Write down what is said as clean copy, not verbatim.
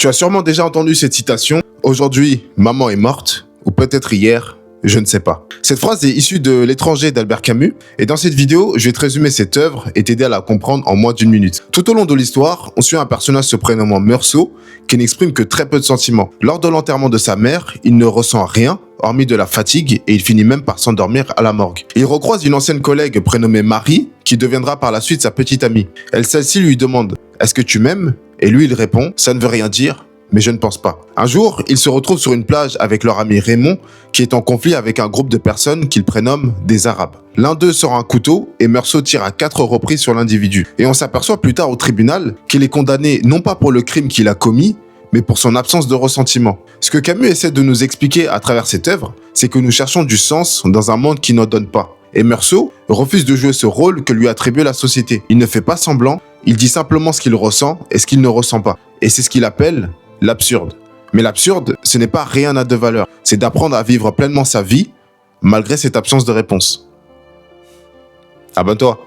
Tu as sûrement déjà entendu cette citation « Aujourd'hui, maman est morte » ou peut-être hier, je ne sais pas. Cette phrase est issue de L'étranger d'Albert Camus et dans cette vidéo, je vais te résumer cette œuvre et t'aider à la comprendre en moins d'une minute. Tout au long de l'histoire, on suit un personnage se prénommant Meursault qui n'exprime que très peu de sentiments. Lors de l'enterrement de sa mère, il ne ressent rien hormis de la fatigue et il finit même par s'endormir à la morgue. Il recroise une ancienne collègue prénommée Marie qui deviendra par la suite sa petite amie. Celle-ci lui demande « Est-ce que tu m'aimes ?» Et lui il répond « Ça ne veut rien dire. » Mais je ne pense pas. Un jour, il se retrouve sur une plage avec leur ami Raymond, qui est en conflit avec un groupe de personnes qu'il prénomme des Arabes. L'un d'eux sort un couteau et Meursault tire à 4 reprises sur l'individu. Et on s'aperçoit plus tard au tribunal qu'il est condamné non pas pour le crime qu'il a commis, mais pour son absence de ressentiment. Ce que Camus essaie de nous expliquer à travers cette œuvre, c'est que nous cherchons du sens dans un monde qui n'en donne pas. Et Meursault refuse de jouer ce rôle que lui attribue la société. Il ne fait pas semblant, il dit simplement ce qu'il ressent et ce qu'il ne ressent pas. Et c'est ce qu'il appelle l'absurde. Mais l'absurde, ce n'est pas rien n'a de valeur. C'est d'apprendre à vivre pleinement sa vie, malgré cette absence de réponse. Abonne-toi.